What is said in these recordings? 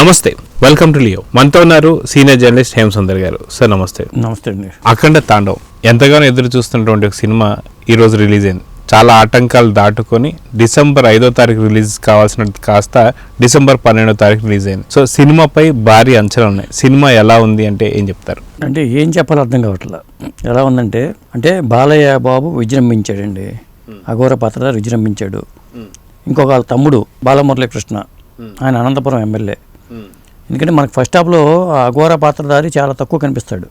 నమస్తే, welcome to Leo. మనతో ఉన్నారు సీనియర్ జర్నలిస్ట్ హేమసుందర్ గారు. సార్ నమస్తే. నమస్తే అండి. అఖండ తాండవ్ ఎంతగానో ఎదురు చూస్తున్నటువంటి ఒక సినిమా ఈరోజు రిలీజ్ అయింది. చాలా ఆటంకాలు దాటుకొని డిసెంబర్ 5వ తారీఖు రిలీజ్ కావాల్సిన కాస్త డిసెంబర్ 12వ తారీఖు రిలీజ్ అయింది. సో సినిమాపై భారీ అంచనాలు ఉన్నాయి. సినిమా ఎలా ఉంది అంటే ఏం చెప్తారు? అంటే ఏం చెప్పాలో అర్థం కావట్లా. ఎలా ఉందంటే బాలయ్య బాబు విజృంభించాడండి, అఘోర పాత్రధారి విజృంభించాడు. ఇంకొక వాళ్ళ తమ్ముడు బాలమురళీకృష్ణ, ఆయన అనంతపురం ఎమ్మెల్యే. ఎందుకంటే మనకు ఫస్ట్ హాఫ్లో అఘోర పాత్రధారి చాలా తక్కువ కనిపిస్తాడు.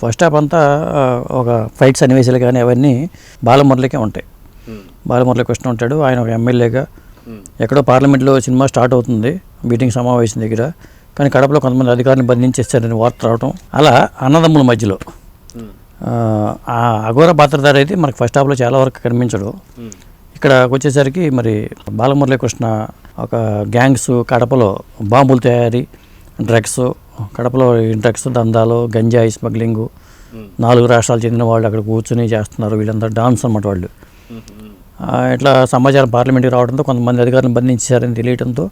ఫస్ట్ హాఫ్ అంతా ఒక ఫైట్ సన్నివేశాలు కానీ అవన్నీ బాలమురళికే ఉంటాయి. బాలమురళీకృష్ణ ఉంటాడు, ఆయన ఒక ఎమ్మెల్యేగా. ఎక్కడో పార్లమెంట్లో సినిమా స్టార్ట్ అవుతుంది, మీటింగ్ సమావేశం దగ్గర. కానీ కడపలో కొంతమంది అధికారులను బంధించేస్తారని వార్త రావటం. అలా అన్నదమ్ముల మధ్యలో ఆ అఘోర పాత్రధారి అయితే మనకు ఫస్ట్ హాఫ్లో చాలా వరకు కనిపించడు. ఇక్కడ వచ్చేసరికి మరి బాలమురళీకృష్ణ ఒక గ్యాంగ్స్, కడపలో బాంబులు తయారీ, డ్రగ్స్, కడపలో డ్రగ్స్ దందాలు, గంజాయి స్మగ్లింగు, 4 రాష్ట్రాలు చెందిన వాళ్ళు అక్కడ కూర్చొని చేస్తున్నారు. వీళ్ళందరూ డాన్స్ అన్నమాట వాళ్ళు. ఇట్లా సమాచారం పార్లమెంట్కి రావడంతో కొంతమంది అధికారులను బంధించారని తెలియడంతో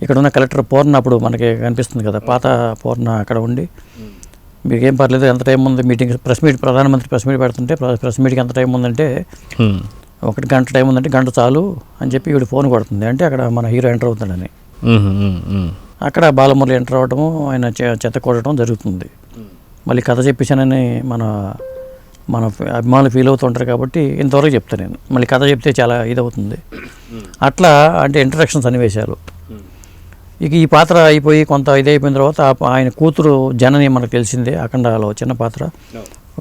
ఇక్కడ ఉన్న కలెక్టర్ పూర్ణ అప్పుడు మనకి కనిపిస్తుంది కదా, పాత పూర్ణ అక్కడ ఉండి మీకేం పర్లేదు, ఎంత టైం ఉంది మీటింగ్, ప్రెస్ మీట్, ప్రధానమంత్రి ప్రెస్ మీట్ పెడుతుంటే ప్రెస్ మీట్కి ఎంత టైం ఉందంటే 1 గంట టైం ఉందంటే గంట చాలు అని చెప్పి వీడు ఫోన్ కొడుతుంది. అంటే అక్కడ మన హీరో ఎంటర్ అవుతాడని. అక్కడ బాలమురళి ఎంటర్ అవ్వటము, ఆయన చెత్త కొట్టడం జరుగుతుంది. మళ్ళీ కథ చెప్పేశానని మన అభిమానులు ఫీల్ అవుతుంటారు కాబట్టి ఇంతవరకు చెప్తాను నేను. మళ్ళీ కథ చెప్తే చాలా ఇదవుతుంది. అట్లా అంటే ఇంట్రడక్షన్ సన్నివేశాలు. ఇక ఈ పాత్ర అయిపోయి కొంత ఇదైపోయిన తర్వాత ఆయన కూతురు జనని మనకు తెలిసిందే, అఖండలో చిన్న పాత్ర.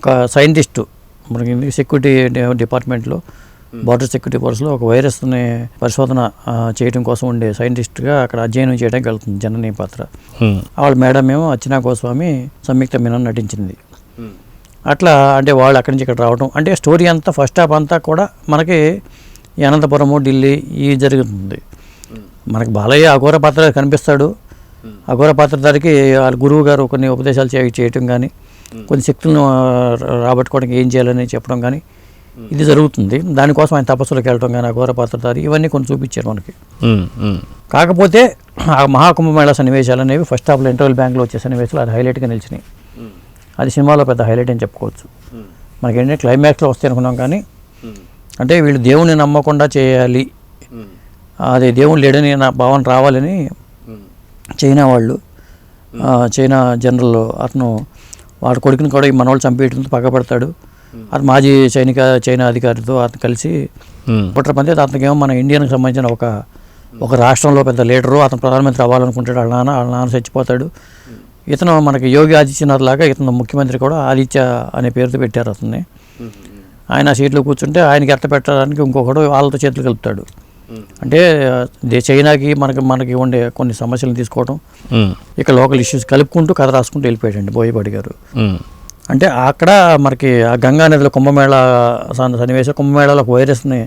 ఒక సైంటిస్టు, మనకి సెక్యూరిటీ డిపార్ట్మెంట్లో, బార్డర్ సెక్యూరిటీ ఫోర్స్లో ఒక వైరస్ని పరిశోధన చేయడం కోసం ఉండే సైంటిస్ట్గా అక్కడ అధ్యయనం చేయడానికి వెళ్తుంది జనని పాత్ర. వాళ్ళ మేడం ఏమో అర్చనా గోస్వామి, సంయుక్త మీనన్ నటించింది. అట్లా అంటే వాళ్ళు అక్కడి నుంచి ఇక్కడ రావడం, అంటే స్టోరీ అంతా ఫస్ట్ హాఫ్ అంతా కూడా మనకి అనంతపురము, ఢిల్లీ ఇవి జరుగుతుంది. మనకి బాలయ్య అఘోర పాత్ర కనిపిస్తాడు. అఘోర పాత్రధారికి వాళ్ళ గురువు గారు కొన్ని ఉపదేశాలు చేయటం కానీ, కొన్ని శక్తులను రాబట్టుకోవడానికి ఏం చేయాలని చెప్పడం కానీ ఇది జరుగుతుంది. దానికోసం ఆయన తపస్సులకు వెళ్ళడం కానీ, అఘోర పాత్రధారి ఇవన్నీ కొన్ని చూపించారు మనకి. కాకపోతే ఆ మహాకుంభమేళా సన్నివేశాలు అనేవి ఫస్ట్ హాఫ్లో ఇంటర్వెల్ బ్యాంక్లో వచ్చే సన్నివేశాలు అది హైలైట్గా నిలిచినాయి. అది సినిమాలో పెద్ద హైలైట్ అని చెప్పుకోవచ్చు. మనకి ఏంటంటే క్లైమాక్స్లో వస్తాయి అనుకున్నాం, కానీ అంటే వీళ్ళు దేవుణ్ణి నమ్మకుండా చేయాలి, అదే దేవుడు లేడని నా భావన రావాలని చైనా వాళ్ళు, చైనా జనరల్ అతను వాడి కొడుకుని కూడా ఈ మనవాళ్ళు చంపేయడంతో పగబడతాడు. అతను మాజీ చైనా అధికారితో అతను కలిసి కుట్ర పంది. అతనికేమో మన ఇండియాకి సంబంధించిన ఒక రాష్ట్రంలో పెద్ద లీడరు, అతను ప్రధానమంత్రి అవ్వాలనుకుంటాడు. వాళ్ళ నాన్న చచ్చిపోతాడు. ఇతను మనకి యోగి ఆదిత్యనాథ్ లాగా ఇతను ముఖ్యమంత్రి కూడా ఆదిత్య అనే పేరుతో పెట్టారు అతన్ని. ఆయన సీట్లో కూర్చుంటే ఆయనకి ఎట్ట పెట్టడానికి ఇంకొకడు వాళ్ళతో చేతులు కలుపుతాడు. అంటే చైనాకి మనకి ఉండే కొన్ని సమస్యలను తీసుకోవడం, ఇక లోకల్ ఇష్యూస్ కలుపుకుంటూ కథ రాసుకుంటూ వెళ్ళిపోయాడండి బోయపాటి గారు. అంటే అక్కడ మనకి ఆ గంగా నదిలో కుంభమేళా సన్నివేశం, కుంభమేళాలో ఒక వైరస్ని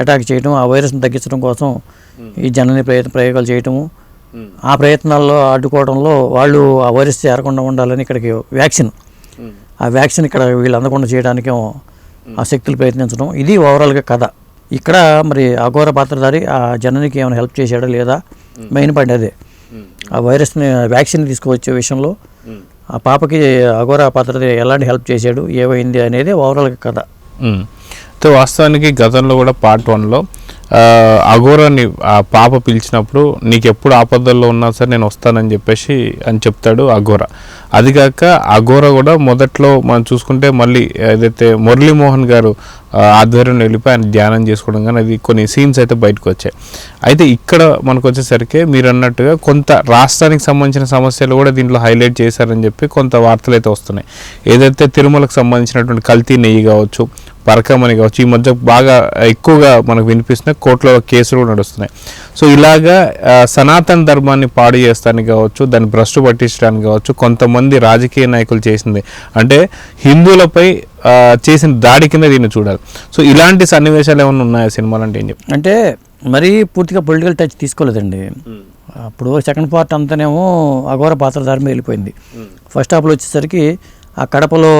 అటాక్ చేయటం, ఆ వైరస్ని తగ్గించడం కోసం ఈ జనని ప్రయోగాలు చేయటము, ఆ ప్రయత్నాల్లో అడ్డుకోవడంలో వాళ్ళు ఆ వైరస్ చేరకుండా ఉండాలని ఇక్కడికి ఆ వ్యాక్సిన్ ఇక్కడ వీళ్ళు అందకుండా చేయడానికేమో ఆ శక్తులు ప్రయత్నించడం. ఇది ఓవరాల్గా కథ. ఇక్కడ మరి అఘోర పాత్రధారి ఆ జననికి ఏమైనా హెల్ప్ చేశాడా లేదా, మెయిన్ పాయింట్ అదే. ఆ వైరస్ని వ్యాక్సిన్ తీసుకువచ్చే విషయంలో ఆ పాపకి అఘోర పాత్రధారి ఎలాంటి హెల్ప్ చేశాడు, ఏమైంది అనేది ఓవరాల్గా కథ. వాస్తవానికి గతంలో కూడా పార్ట్ 1లో అఘోరాని ఆ పాప పిలిచినప్పుడు నీకు ఎప్పుడు ఆపదల్లో ఉన్నా సరే నేను వస్తానని చెప్తాడు అఘోర. అది కాక అఘోర కూడా మొదట్లో మనం చూసుకుంటే మళ్ళీ ఏదైతే మురళీమోహన్ గారు ఆధ్వర్యంలో వెళ్ళిపోయి ఆయన ధ్యానం చేసుకోవడం కానీ అది కొన్ని సీన్స్ అయితే బయటకు వచ్చాయి. అయితే ఇక్కడ మనకు వచ్చేసరికి మీరు అన్నట్టుగా కొంత రాష్ట్రానికి సంబంధించిన సమస్యలు కూడా దీంట్లో హైలైట్ చేశారని చెప్పి కొంత వార్తలు అయితే వస్తున్నాయి. ఏదైతే తిరుమలకు సంబంధించినటువంటి కల్తీ నెయ్యి కావచ్చు, పరకమని కావచ్చు, ఈ మధ్య బాగా ఎక్కువగా మనకు వినిపిస్తున్నాయి, కోర్టులో కేసులు కూడా నడుస్తున్నాయి. సో ఇలాగా సనాతన ధర్మాన్ని పాడు చేస్తానికి కావచ్చు, దాన్ని భ్రష్టు పట్టించడానికి కావచ్చు, కొంతమంది రాజకీయ నాయకులు చేసింది అంటే హిందువులపై చేసిన దాడి కింద దీన్ని చూడాలి. సో ఇలాంటి సన్నివేశాలు ఏమైనా ఉన్నాయా సినిమాలు అంటే ఏం చెప్తారు? అంటే మరీ పూర్తిగా పొలిటికల్ టచ్ తీసుకోలేదండి. అప్పుడు సెకండ్ పార్ట్ అంతానేమో అఘోర పాత్రధారి వెళ్ళిపోయింది. ఫస్ట్ హాఫ్లో వచ్చేసరికి ఆ కడపలో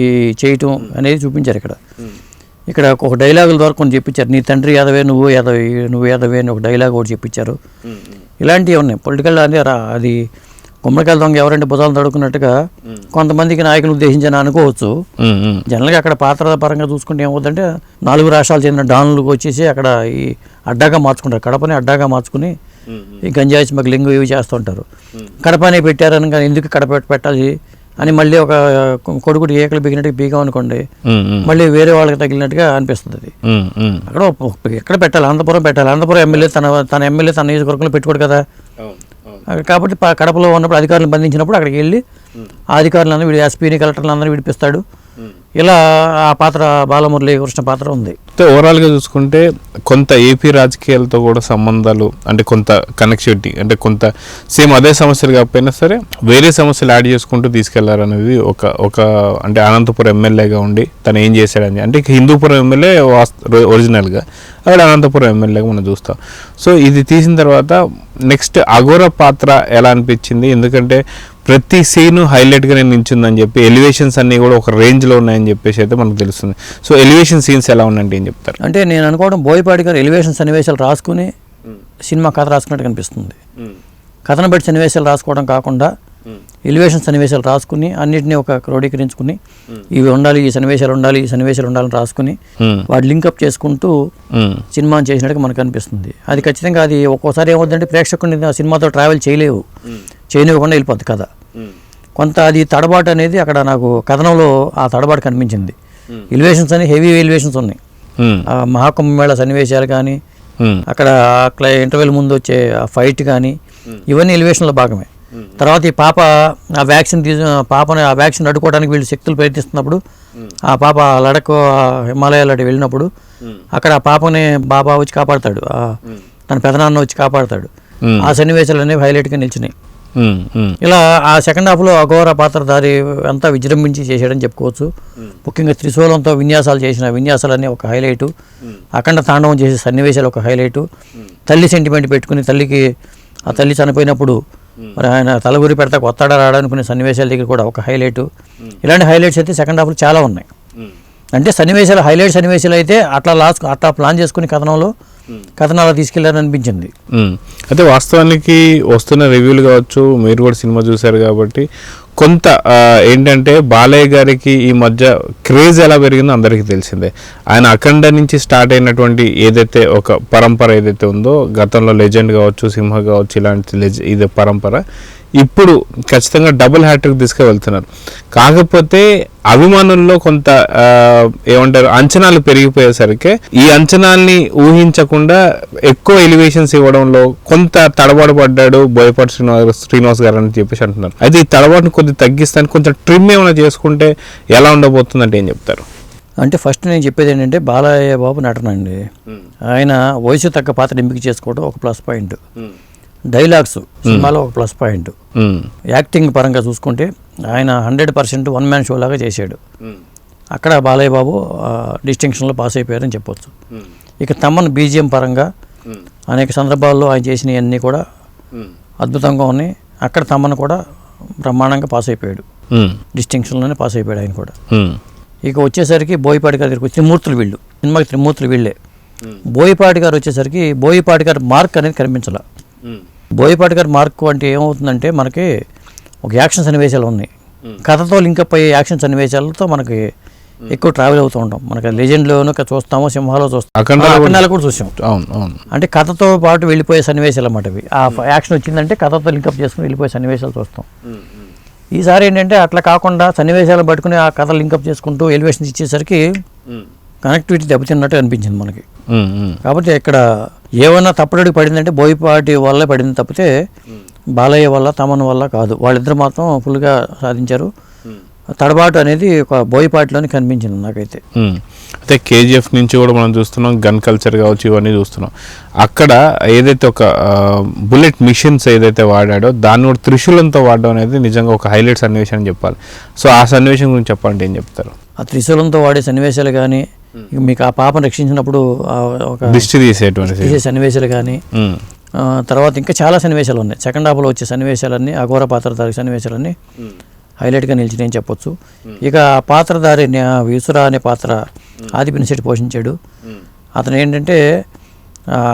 ఈ చేయటం అనేది చూపించారు. ఇక్కడ ఒక డైలాగుల ద్వారా కొన్ని చెప్పించారు. నీ తండ్రి యాదవే, నువ్వు యాదవే అని ఒక డైలాగ్ ఒకటి చెప్పించారు. ఇలాంటివి ఉన్నాయి. పొలిటికల్ అది గుమ్మడికాయల దొంగ ఎవరంటే భుజాలు తడుకున్నట్టుగా కొంతమందికి నాయకులు ఉద్దేశించిన అనుకోవచ్చు. జనరల్గా అక్కడ పాత్ర పరంగా చూసుకుంటే ఏమవుతుందంటే 4 రాష్ట్రాలు చెందిన డాన్లకు వచ్చేసి అక్కడ ఈ అడ్డాగా మార్చుకుంటారు, కడపని అడ్డాగా మార్చుకుని ఈ గంజాయి స్మగ్లింగ్ ఇవి చేస్తుంటారు. కడపనే పెట్టారని కానీ ఎందుకు కడప పెట్టాలి అని మళ్ళీ ఒక కొడుకుడు ఏకలు బిగినట్టుగా బీగాం అనుకోండి, మళ్ళీ వేరే వాళ్ళకి తగిలినట్టుగా అనిపిస్తుంది. అక్కడ ఎక్కడ పెట్టాలి, అనంతపురం పెట్టాలి. అనంతపురం ఎమ్మెల్యే తన ఎమ్మెల్యే తన నియోజకవర్గంలో పెట్టుకోడు కదా. కాబట్టి కడపలో ఉన్నప్పుడు అధికారులను బంధించినప్పుడు అక్కడికి వెళ్ళి ఆ అధికారులందరూ ఎస్పీని కలెక్టర్లు అందరూ విడిపిస్తాడు. ఇలా ఆ పాత్ర బాలమురళీ కృష్ణ పాత్ర ఉంది. ఓవరాల్గా చూసుకుంటే కొంత ఏపీ రాజకీయాలతో కూడా సంబంధాలు, అంటే కొంత కనెక్టివిటీ, అంటే కొంత సేమ్ అదే సమస్యలు కాకపోయినా సరే వేరే సమస్యలు యాడ్ చేసుకుంటూ తీసుకెళ్లారనేది ఒక అంటే అనంతపురం ఎమ్మెల్యేగా ఉండి తను ఏం చేశాడని, అంటే హిందూపురం ఎమ్మెల్యే ఒరిజినల్గా అక్కడ అనంతపురం ఎమ్మెల్యేగా మనం చూస్తాం. సో ఇది తీసిన తర్వాత నెక్స్ట్ అఘోర పాత్ర ఎలా అనిపించింది? ఎందుకంటే ప్రతి సీను హైలైట్గానే నించుందని చెప్పి ఎలివేషన్స్ అన్నీ కూడా ఒక రేంజ్లో ఉన్నాయని చెప్పేసి అయితే మనకు తెలుస్తుంది. సో ఎలివేషన్ సీన్స్ ఎలా ఉన్నాయంటే ఏం చెప్తారు? అంటే నేను అనుకోవడం బోయపాటి గారు ఎలివేషన్ సన్నివేశాలు రాసుకుని సినిమా కథ రాసుకున్నట్టు కనిపిస్తుంది. కథను బట్టి సన్నివేశాలు రాసుకోవడం కాకుండా ఎలివేషన్ సన్నివేశాలు రాసుకుని అన్నింటినీ ఒక క్రోడీకరించుకుని ఇవి ఉండాలి, ఈ సన్నివేశాలు ఉండాలి, ఈ సన్నివేశాలు ఉండాలని రాసుకుని వాటి లింకప్ చేసుకుంటూ సినిమాని చేసినట్టుగా మనకు అనిపిస్తుంది. అది ఖచ్చితంగా అది ఒక్కోసారి ఏమవుతుందంటే ప్రేక్షకుని సినిమాతో ట్రావెల్ చేయనివ్వకుండా వెళ్ళిపోద్ది కథ. కొంత అది తడబాటు అనేది అక్కడ నాకు కథనంలో ఆ తడబాటు కనిపించింది. ఎలివేషన్స్ అని హెవీ ఎలివేషన్స్ ఉన్నాయి. మహాకుంభమేళ సన్నివేశాలు కానీ అక్కడ ఇంటర్వెల్ ముందు వచ్చే ఫైట్ కానీ ఇవన్నీ ఎలివేషన్లో భాగమే. తర్వాత ఈ పాప ఆ వ్యాక్సిన్ అడ్డుకోవడానికి వీళ్ళు శక్తులు ప్రయత్నిస్తున్నప్పుడు ఆ పాప లడక్ హిమాలయాలు అటు వెళ్ళినప్పుడు అక్కడ ఆ పాపని బాబా వచ్చి కాపాడతాడు, తన పెదనాన్న వచ్చి కాపాడతాడు. ఆ సన్నివేశాలు అనేవి హైలైట్గా నిలిచినాయి. ఇలా ఆ సెకండ్ హాఫ్లో అఘోర పాత్రధారి అంతా విజృంభించి చేశాడని చెప్పుకోవచ్చు. ముఖ్యంగా త్రిశూలంతో విన్యాసాలు చేసిన విన్యాసాలన్నీ ఒక హైలైటు, అఖండ తాండవం చేసే సన్నివేశాలు ఒక హైలైటు, తల్లి సెంటిమెంట్ పెట్టుకుని ఆ తల్లి చనిపోయినప్పుడు మరి ఆయన తలగురి పెడతా కొత్తడా రాడనుకునే సన్నివేశాల దగ్గర కూడా ఒక హైలైటు. ఇలాంటి హైలైట్స్ అయితే సెకండ్ హాఫ్లో చాలా ఉన్నాయి. అంటే సన్నివేశాలు హైలైట్ సన్నివేశాలు అయితే అట్లా ప్లాన్ చేసుకుని కథనాలు తీసుకెళ్లారని అనిపించింది. అయితే వాస్తవానికి వస్తున్న రివ్యూలు కావచ్చు, మీరు కూడా సినిమా చూశారు కాబట్టి కొంత ఏంటంటే బాలయ్య గారికి ఈ మధ్య క్రేజ్ ఎలా పెరిగిందో అందరికీ తెలిసిందే. ఆయన అఖండ నుంచి స్టార్ట్ అయినటువంటి ఏదైతే ఒక పరంపర ఏదైతే ఉందో, గతంలో లెజెండ్ కావచ్చు, సింహ కావచ్చు, ఇలాంటి ఇది పరంపర ఇప్పుడు ఖచ్చితంగా డబుల్ హ్యాట్రిక్ తీసుకువెళ్తున్నారు. కాకపోతే అభిమానుల్లో కొంత ఏమంటారు అంచనాలు పెరిగిపోయేసరికి ఈ అంచనాల్ని ఊహించకుండా ఎక్కువ ఎలివేషన్స్ ఇవ్వడంలో కొంత తడబాటు పడ్డాడు బోయపాటి శ్రీనివాస్ గారు అని చెప్పేసి అంటున్నారు. అయితే ఈ తడబాటును కొద్దిగా తగ్గిస్తానికి కొంచెం ట్రిమ్ ఏమైనా చేసుకుంటే ఎలా ఉండబోతుందంటే ఏం చెప్తారు? అంటే ఫస్ట్ నేను చెప్పేది ఏంటంటే బాలయ్య బాబు నటన అండి. ఆయన వయసు తగ్గ పాత్ర ఎంపిక చేసుకోవడం ఒక ప్లస్ పాయింట్. డైలాగ్స్ సినిమాలో ఒక ప్లస్ పాయింట్. యాక్టింగ్ పరంగా చూసుకుంటే ఆయన 100% వన్ మ్యాన్ షో లాగా చేశాడు. అక్కడ బాలయ్య బాబు డిస్టింక్షన్లో పాస్ అయిపోయారని చెప్పొచ్చు. ఇక తమన్ బీజిఎం పరంగా అనేక సందర్భాల్లో ఆయన చేసినవన్నీ కూడా అద్భుతంగా ఉన్నాయి. అక్కడ తమన్ కూడా బ్రహ్మాండంగా పాస్ అయిపోయాడు, డిస్టింక్షన్లోనే పాస్ అయిపోయాడు ఆయన కూడా. ఇక వచ్చేసరికి బోయపాటి గారి దగ్గరికి త్రిమూర్తులు వీళ్ళు, సినిమాకి త్రిమూర్తులు వీళ్ళే. బోయపాటి గారు వచ్చేసరికి బోయపాటి గారి మార్క్ అనేది కనిపించాల. బోయపాటి గారి మార్క్ అంటే ఏమవుతుందంటే మనకి ఒక యాక్షన్ సన్నివేశాలు ఉన్నాయి, కథతో లింకప్ అయ్యే యాక్షన్ సన్నివేశాలతో మనకి ఎక్కువ ట్రావెల్ అవుతూ ఉంటాం. మనకి లెజెండ్లోనూ చూస్తాము, సింహాలో చూస్తాం, అఖండాలు కూడా చూసాం. అంటే కథతో పాటు వెళ్ళిపోయే సన్నివేశాలు అన్నమాట ఇవి. ఆ యాక్షన్ వచ్చిందంటే కథతో లింకప్ చేసుకుని వెళ్ళిపోయే సన్నివేశాలు చూస్తాం. ఈసారి ఏంటంటే అట్లా కాకుండా సన్నివేశాలు పట్టుకుని ఆ కథ లింకప్ చేసుకుంటూ ఎలివేషన్స్ ఇచ్చేసరికి కనెక్టివిటీ దెబ్బతిన్నట్టు అనిపించింది మనకి. కాబట్టి ఇక్కడ ఏమన్నా తప్పుడడికి పడిందంటే బోయపాటి వల్ల పడింది తప్పితే బాలయ్య వల్ల తమన్ వల్ల కాదు. వాళ్ళిద్దరు మాత్రం ఫుల్గా సాధించారు. తడబాటు అనేది ఒక బోయపాటిలోనే కనిపించింది నాకైతే. అయితే కేజీఎఫ్ నుంచి కూడా మనం చూస్తున్నాం, గన్ కల్చర్ కావచ్చు, ఇవన్నీ చూస్తున్నాం. అక్కడ ఏదైతే ఒక బుల్లెట్ మిషన్స్ ఏదైతే వాడాడో దాన్ని కూడా త్రిశూలంతో వాడడం అనేది నిజంగా ఒక హైలైట్ సన్నివేశం అని చెప్పాలి. సో ఆ సన్నివేశం గురించి చెప్పండి, ఏం చెప్తారు? ఆ త్రిశూలంతో వాడే సన్నివేశాలు కానీ, మీకు ఆ పాపను రక్షించినప్పుడు ఒక దిష్టి తీసే సన్నివేశాలు కానీ, తర్వాత ఇంకా చాలా సన్నివేశాలు ఉన్నాయి. సెకండ్ హాఫ్లో వచ్చే సన్నివేశాలన్నీ అఘోర పాత్రధారి సన్నివేశాలన్నీ హైలైట్గా నిలిచినాయని చెప్పొచ్చు. ఇక ఆ పాత్రధారి విసురా అనే పాత్ర ఆదిపినిశెట్టి పోషించాడు. అతను ఏంటంటే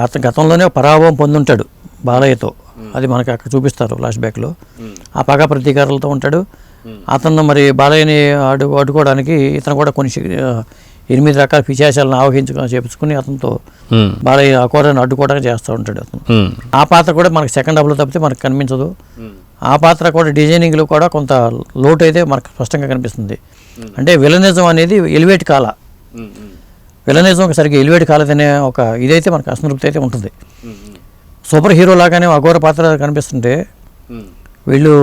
అతను గతంలోనే పరాభవం పొందుంటాడు బాలయ్యతో. అది మనకి అక్కడ చూపిస్తారు ఫ్లాష్ బ్యాక్లో. ఆ పగ ప్రతీకారాలతో ఉంటాడు. అతను మరి బాలయ్యని అడ్డుకోవడానికి ఇతను కూడా కొన్ని 8 రకాల పిశాచాలను చేపించుకుని అతనితో బాలయ్య అఘోరాన్ని అడ్డుకోవడానికి చేస్తూ ఉంటాడు అతను. ఆ పాత్ర కూడా మనకి సెకండ్ హాఫ్లో తప్పితే మనకు కనిపించదు. ఆ పాత్ర కూడా డిజైనింగ్లో కూడా కొంత లోటు అయితే మనకు స్పష్టంగా కనిపిస్తుంది. అంటే విలనిజం అనేది ఎలివేట్ కాల, విలనిజం సరిగ్గా ఎలివేట్ కాలేదనే ఒక ఇదైతే మనకు అసంతృప్తి అయితే ఉంటుంది. సూపర్ హీరో లాగానే అఘోర పాత్ర కనిపిస్తుంటే వీళ్ళు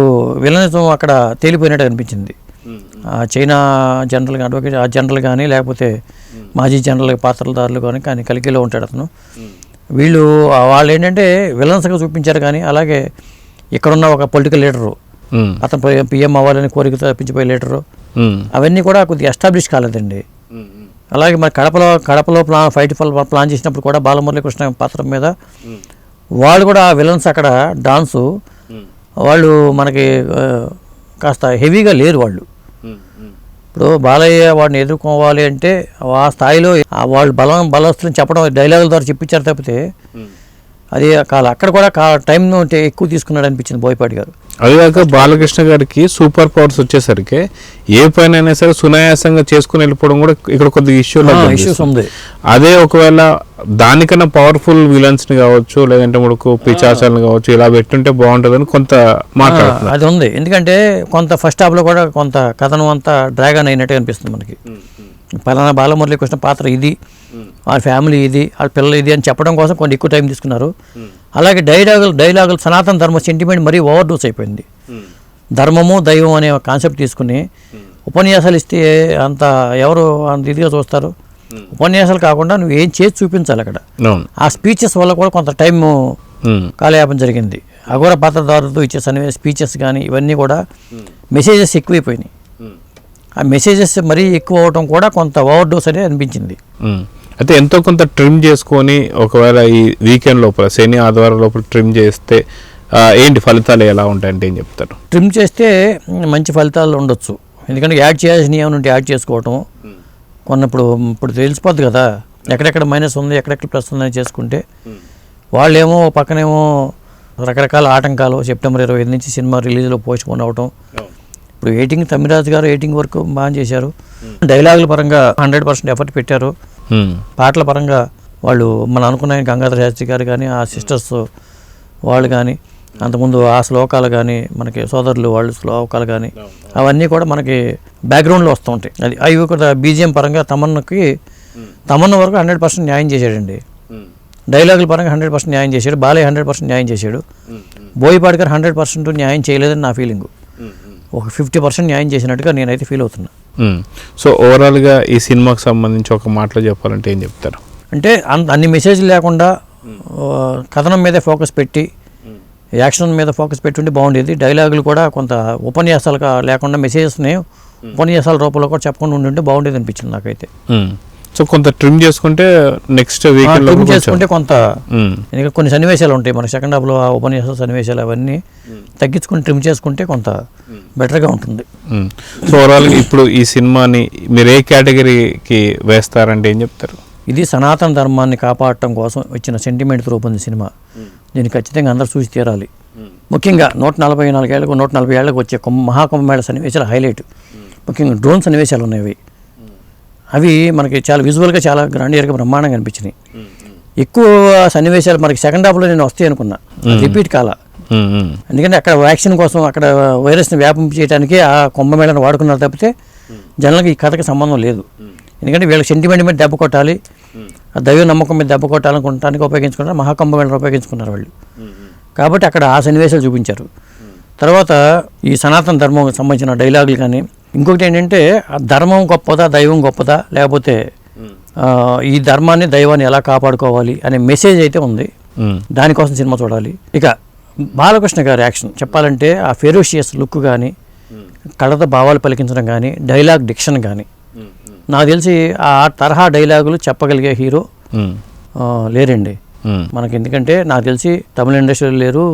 విలనిజం అక్కడ తేలిపోయినట్టు అనిపించింది. చైనా జనరల్ అడ్వకేట్ ఆ జనరల్ కానీ లేకపోతే మాజీ జనరల్ పాత్రదారులు కానీ కలికిలో ఉంటాడు అతను. వాళ్ళు ఏంటంటే విలన్స్గా చూపించారు. కానీ అలాగే ఇక్కడున్న ఒక పొలిటికల్ లీడరు, అతను పిఎం అవ్వాలని కోరికతో తప్పించిపోయే లీడరు, అవన్నీ కూడా కొద్దిగా ఎస్టాబ్లిష్ కాలేదండి. అలాగే మరి కడపలో ఫైట్ ప్లాన్ చేసినప్పుడు కూడా బాలమురళీకృష్ణ పాత్ర మీద వాళ్ళు కూడా విలన్స్ అక్కడ డాన్సు వాళ్ళు మనకి కాస్త హెవీగా లేరు వాళ్ళు. ఇప్పుడు బాలయ్య వాడిని ఎదుర్కోవాలి అంటే ఆ స్థాయిలో వాళ్ళు బలవస్తులని చెప్పడం డైలాగుల ద్వారా చెప్పించారు తప్పితే అది అక్కడ కూడా టైం ఎక్కువ తీసుకున్నాడు అనిపించింది బోయపాటి గారు. అదిగాక బాలకృష్ణ గారికి సూపర్ పవర్స్ వచ్చేసరికి ఏ పైన అయినా సరే సునాయాసంగా చేసుకుని వెళ్ళిపోవడం కూడా ఇక్కడ కొద్దిగా ఇష్యూస్ ఉంది. అదే ఒకవేళ దానికన్నా పవర్ఫుల్ విలన్స్ ని కావచ్చు లేదంటే మనకు పిచాసాలను కావచ్చు ఇలా పెట్టుంటే బాగుంటుందని కొంత మాట్లాడుతున్నారు. అది ఉంది. ఎందుకంటే కొంత ఫస్ట్ హాఫ్ లో కూడా కొంత కథనం అంతా డ్రాగన్ అయినట్టు అనిపిస్తుంది మనకి. పలానా బాలమురళీకృష్ణ పాత్ర ఇది, వాళ్ళ ఫ్యామిలీ ఇది, వాళ్ళ పిల్లలు ఇది అని చెప్పడం కోసం కొన్ని ఎక్కువ టైం తీసుకున్నారు. అలాగే డైలాగులు సనాతన ధర్మ సెంటిమెంట్ మరీ ఓవర్ డోస్ అయిపోయింది. ధర్మము దైవం అనే కాన్సెప్ట్ తీసుకుని ఉపన్యాసాలు ఇస్తే అంత ఎవరు అంత ఇదిగా చూస్తారు. ఉపన్యాసాలు కాకుండా నువ్వు ఏం చేసి చూపించాలి అక్కడ. ఆ స్పీచెస్ వల్ల కూడా కొంత టైం కాలయాపన జరిగింది. అఘోర పాత్రదారులతో ఇచ్చే స్పీచెస్ కానీ ఇవన్నీ కూడా మెసేజెస్ ఎక్కువైపోయినాయి. ఆ మెసేజెస్ మరీ ఎక్కువ అవడం కూడా కొంత ఓవర్ డోస్ అనే అనిపించింది. అయితే ఎంతో కొంత ట్రిమ్ చేసుకొని ఒకవేళ ఈ వీకెండ్ లోపల శని ఆదివారం లోపల ట్రిమ్ చేస్తే ఏంటి ఫలితాలు ఎలా ఉంటాయంటే ఏం చెప్తారు? ట్రిమ్ చేస్తే మంచి ఫలితాలు ఉండొచ్చు. ఎందుకంటే యాడ్ చేయాల్సిన ఏమైనా ఉంటే యాడ్ చేసుకోవటం ఇప్పుడు తెలిసిపోద్ది కదా ఎక్కడెక్కడ మైనస్ ఉంది ఎక్కడెక్కడ ప్లస్ ఉందని చేసుకుంటే. వాళ్ళేమో పక్కనేమో రకరకాల ఆటంకాలు సెప్టెంబర్ 25 నుంచి సినిమా రిలీజ్లో పోస్ట్పోన్ అవటం. ఇప్పుడు తమ్మిరాజు గారు ఎడిటింగ్ వర్క్ బాగా చేశారు. డైలాగుల పరంగా 100% ఎఫర్ట్ పెట్టారు. పాటల పరంగా వాళ్ళు మనం అనుకున్న గంగాధర శాస్త్రి గారు కానీ ఆ సిస్టర్స్ వాళ్ళు కానీ అంతకుముందు ఆ శ్లోకాలు కానీ మనకి సోదరులు వాళ్ళు శ్లోకాలు కానీ అవన్నీ కూడా మనకి బ్యాక్గ్రౌండ్లో వస్తూ ఉంటాయి. అవి కూడా బీజిఎం పరంగా తమన్న వరకు 100% న్యాయం చేశాడండి. డైలాగుల పరంగా 100% న్యాయం చేశాడు. బాలయ్య 100% న్యాయం చేశాడు. బోయపాటి గారు 100% న్యాయం చేయలేదని నా ఫీలింగ్. ఒక 50% న్యాయం చేసినట్టుగా నేనైతే ఫీల్ అవుతున్నా. సో ఓవరాల్గా ఈ సినిమాకి సంబంధించి ఒక మాటలో చెప్పాలంటే ఏం చెప్తారు? అంటే అన్ని మెసేజ్లు లేకుండా కథనం మీద ఫోకస్ పెట్టి యాక్షన్ మీద ఫోకస్ పెట్టి ఉంటే బాగుండేది. డైలాగులు కూడా కొంత ఉపన్యాసాలు లేకుండా మెసేజెస్ని ఉపన్యాసాల రూపంలో కూడా చెప్పకుండా ఉండి ఉంటే బాగుండేది అనిపించింది నాకైతే. సో కొంత ట్రిమ్ చేసుకుంటే నెక్స్ట్ వీకెండ్ ట్రిమ్ చేసుకుంటే కొంత ఇంకా కొన్ని సన్నివేశాలు ఉంటాయి మన సెకండ్ హాఫ్లో ఆ ఉపన్యాసాల సన్నివేశాలు అవన్నీ తగ్గించుకుని ట్రిమ్ చేసుకుంటే కొంత బెటర్గా ఉంటుంది. సో ఓవరాల్గా ఇప్పుడు ఈ సినిమాని మీరు ఏ కేటగిరీకి వేస్తారంటే ఏం చెప్తారు? ఇది సనాతన ధర్మాన్ని కాపాడటం కోసం వచ్చిన సెంటిమెంట్తో రూపొందిన సినిమా. దీన్ని ఖచ్చితంగా అందరూ చూసి తీరాలి. ముఖ్యంగా 144 ఏళ్ళకు 140 ఏళ్ళకు వచ్చే మహాకుంభమేళ సన్నివేశాలు హైలైట్. ముఖ్యంగా డ్రోన్ సన్నివేశాలు ఉన్నాయి. అవి మనకి చాలా విజువల్గా చాలా గ్రాండియర్గా బ్రహ్మాండంగా అనిపించినాయి. ఎక్కువ సన్నివేశాలు మనకి సెకండ్ హాఫ్లో నేను వస్తాయి అనుకున్నా, రిపీట్ కాల. ఎందుకంటే అక్కడ వ్యాక్సిన్ కోసం అక్కడ వైరస్ని వ్యాపింపు చేయడానికి ఆ కుంభమేళను వాడుకున్నారు తప్పితే జనాలకి ఈ కథకి సంబంధం లేదు. ఎందుకంటే వీళ్ళకి సెంటిమెంట్ మీద దెబ్బ కొట్టాలి, దైవ నమ్మకం మీద దెబ్బ కొట్టాలనుకుంటానికి ఉపయోగించుకున్నారు, మహాకుంభమేళను ఉపయోగించుకున్నారు వాళ్ళు. కాబట్టి అక్కడ ఆ సన్నివేశాలు చూపించారు. తర్వాత ఈ సనాతన ధర్మం సంబంధించిన డైలాగులు కానీ ఇంకొకటి ఏంటంటే ధర్మం గొప్పదా దైవం గొప్పదా లేకపోతే ఈ ధర్మాన్ని దైవాన్ని ఎలా కాపాడుకోవాలి అనే మెసేజ్ అయితే ఉంది. దానికోసం సినిమా చూడాలి. ఇక బాలకృష్ణ గారి యాక్షన్ చెప్పాలంటే ఆ ఫెరోషియస్ లుక్ కానీ కళ్ళతో భావాలు పలికించడం కానీ డైలాగ్ డిక్షన్ కానీ నాకు తెలిసి ఆ తరహా డైలాగులు చెప్పగలిగే హీరో లేరండి మనకి. ఎందుకంటే నాకు తెలిసి తమిళ ఇండస్ట్రీలో లేరు,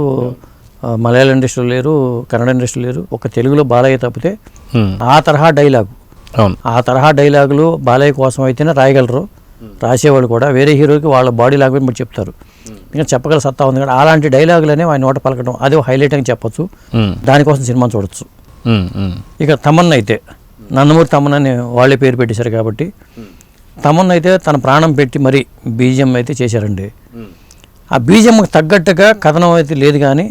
మలయాళ ఇండస్ట్రీలో లేరు, కన్నడ ఇండస్ట్రీలో లేరు. ఒక తెలుగులో బాలయ్య తప్పితే ఆ తరహా డైలాగులు బాలయ్య కోసం అయితేనే రాయగలరు. రాసేవాళ్ళు కూడా వేరే హీరోకి వాళ్ళ బాడీ లాంగ్వేజ్ చెప్తారు. ఇంకా చెప్పగల సత్తా ఉంది కదా, అలాంటి డైలాగులనే ఆయన నోట పలకడం అది ఒక హైలైట్ అని చెప్పొచ్చు. దానికోసం సినిమా చూడొచ్చు. ఇక తమన్నా అయితే నందమూరి తమన్నా అని వాళ్ళే పేరు పెట్టేశారు కాబట్టి తమన్నా అయితే తన ప్రాణం పెట్టి మరీ బీజిఎం అయితే చేశారండి. ఆ బీజిఎంకి తగ్గట్టుగా కథనం అయితే లేదు, కానీ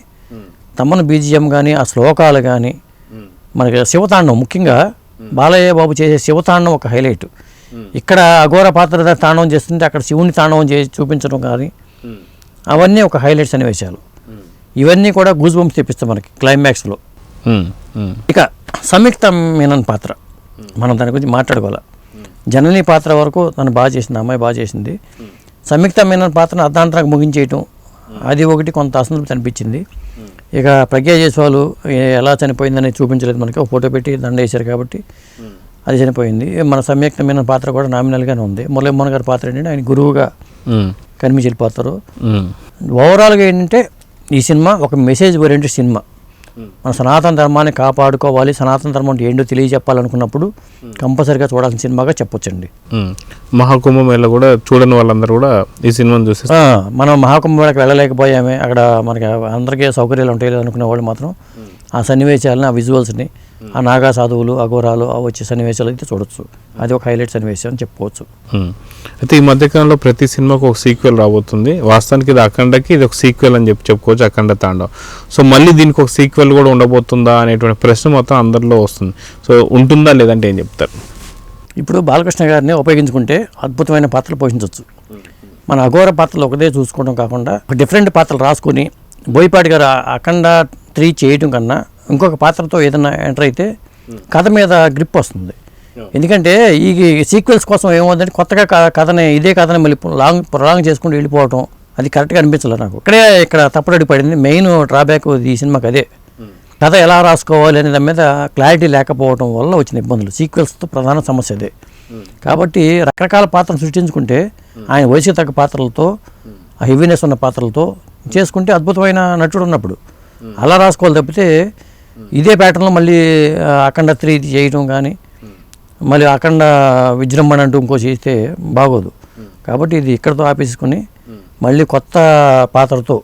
తమన్నా బీజిఎం కానీ ఆ శ్లోకాలు కానీ మనకి శివతాండం, ముఖ్యంగా బాలయ్య బాబు చేసే శివతాండం ఒక హైలైట్. ఇక్కడ అఘోర పాత్ర తాండవం చేస్తుంటే అక్కడ శివుని తాండవం చేసి చూపించడం కానీ అవన్నీ ఒక హైలైట్స్ సన్నివేశాలు. ఇవన్నీ కూడా గూస్ బంప్స్ తెప్పిస్తాం మనకి క్లైమాక్స్లో. ఇక సంయుక్త మీనన్ పాత్ర మనం దాని గురించి మాట్లాడుకోవాలి. జనని పాత్ర వరకు తను బాగా చేసింది, అమ్మాయి బాగా చేసింది. సంయుక్త మీనన్ పాత్రను అర్ధాంతరంగా ముగించేయటం అది ఒకటి కొంత అసంతృప్తి అనిపించింది. ఇక ప్రజ్ఞా జైస్వాల్ ఎలా చనిపోయిందని చూపించలేదు మనకి, ఒక ఫోటో పెట్టి దండ వేశారు కాబట్టి అది చనిపోయింది. మన సంయుక్త మీనన్ పాత్ర కూడా నామినల్గానే ఉంది. మురళీమోహన్ గారి పాత్ర ఏంటంటే ఆయన గురువుగా కనిపించి వెళ్ళిపోతారు. ఓవరాల్గా ఏంటంటే ఈ సినిమా ఒక మెసేజ్ ఓరియంటెడ్ సినిమా. మన సనాతన ధర్మాన్ని కాపాడుకోవాలి, సనాతన ధర్మం అంటే ఏంటో తెలియజెప్పాలనుకున్నప్పుడు కంపల్సరీగా చూడాల్సిన సినిమాగా చెప్పొచ్చండి. మహాకుంభమేళ కూడా చూడని వాళ్ళందరూ కూడా ఈ సినిమాని చూసి మనం మహాకుంభమేళకి వెళ్ళలేకపోయామే, అక్కడ మనకి అందరికీ సౌకర్యాలు ఉంటాయి అనుకునే వాళ్ళు మాత్రం ఆ సన్నివేశాలని, ఆ విజువల్స్ని, ఆ నాగా సాధువులు, అఘోరాలు వచ్చే సన్నివేశాలు అయితే చూడొచ్చు. అది ఒక హైలైట్ సన్నివేశం అని చెప్పుకోవచ్చు. అయితే ఈ మధ్యకాలంలో ప్రతి సినిమాకు ఒక సీక్వెల్ రాబోతుంది. వాస్తవానికి ఇది అఖండకి ఇది ఒక సీక్వెల్ అని చెప్పుకోవచ్చు, అఖండ తాండవ్. సో మళ్ళీ దీనికి ఒక సీక్వెల్ కూడా ఉండబోతుందా అనేటువంటి ప్రశ్న మొత్తం అందరిలో వస్తుంది. సో ఉంటుందా లేదంటే ఏం చెప్తారు? ఇప్పుడు బాలకృష్ణ గారిని ఉపయోగించుకుంటే అద్భుతమైన పాత్రలు పోషించవచ్చు. మన అఘోర పాత్రలు ఒకటే చూసుకోవడం కాకుండా డిఫరెంట్ పాత్రలు రాసుకొని బోయపాటి గారు అఖండ 3 చేయడం కన్నా ఇంకొక పాత్రతో ఏదైనా ఎంటర్ అయితే కథ మీద గ్రిప్ వస్తుంది. ఎందుకంటే ఈ సీక్వెల్స్ కోసం ఏమవుతుందంటే కొత్తగా కథని ఇదే కథని మళ్ళీ ప్రొలాంగ్ చేసుకుంటూ వెళ్ళిపోవటం అది కరెక్ట్గా అనిపించలేదు నాకు. ఇక్కడ తప్పుడడి పడింది. మెయిన్ డ్రాబ్యాక్ ఈ సినిమాకి అదే. కథ ఎలా రాసుకోవాలి అనే దాని మీద క్లారిటీ లేకపోవడం వల్ల వచ్చిన ఇబ్బందులు, సీక్వెల్స్తో ప్రధాన సమస్య అదే. కాబట్టి రకరకాల పాత్రలు సృష్టించుకుంటే ఆయన వయసుకి తగ్గ పాత్రలతో, ఆ హెవీనెస్ ఉన్న పాత్రలతో చేసుకుంటే అద్భుతమైన నటుడు ఉన్నప్పుడు అలా రాసుకోవాలి తప్పితే ఇదే ప్యాటర్న్లో మళ్ళీ అఖండ 3 చేయటం కానీ మళ్ళీ అఖండ విజృంభణ అంటూ ఇంకో చేస్తే బాగోదు. కాబట్టి ఇది ఇక్కడతో ఆపేసుకుని మళ్ళీ కొత్త పాత్రతో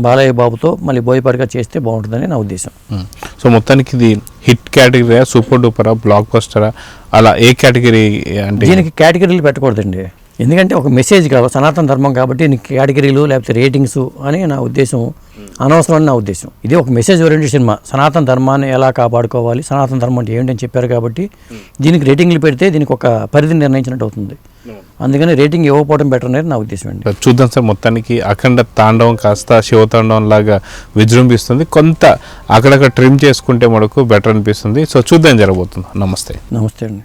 బాలయ్య బాబుతో మళ్ళీ బోయపాటిగా చేస్తే బాగుంటుందని నా ఉద్దేశం. సో మొత్తానికి ఇది హిట్ కేటగిరీ, సూపర్ డూపరా, బ్లాక్ బస్టరా, అలా ఏ కేటగిరీ అంటే? దీనికి కేటగిరీలు పెట్టకూడదండి. ఎందుకంటే ఒక మెసేజ్ కావాలి, సనాతన ధర్మం కాబట్టి నీకు కేటగిరీలు లేకపోతే రేటింగ్స్ అని నా ఉద్దేశం అనవసరం అని నా ఉద్దేశం. ఇది ఒక మెసేజ్ ఓరియంటెడ్ సినిమా. సనాతన ధర్మాన్ని ఎలా కాపాడుకోవాలి, సనాతన ధర్మం అంటే ఏంటని చెప్పారు కాబట్టి దీనికి రేటింగ్లు పెడితే దీనికి ఒక పరిధిని నిర్ణయించినట్టు అవుతుంది. అందుకని రేటింగ్ ఇవ్వకపోవడం బెటర్ అనేది నా ఉద్దేశం అండి. చూద్దాం సార్. మొత్తానికి అఖండ తాండవం కాస్త శివతాండవం లాగా విజృంభిస్తుంది. కొంత అక్కడక్కడ ట్రిమ్ చేసుకుంటే మనకు బెటర్ అనిపిస్తుంది. సో చూద్దాం జరగబోతుంది. నమస్తే. నమస్తే అండి.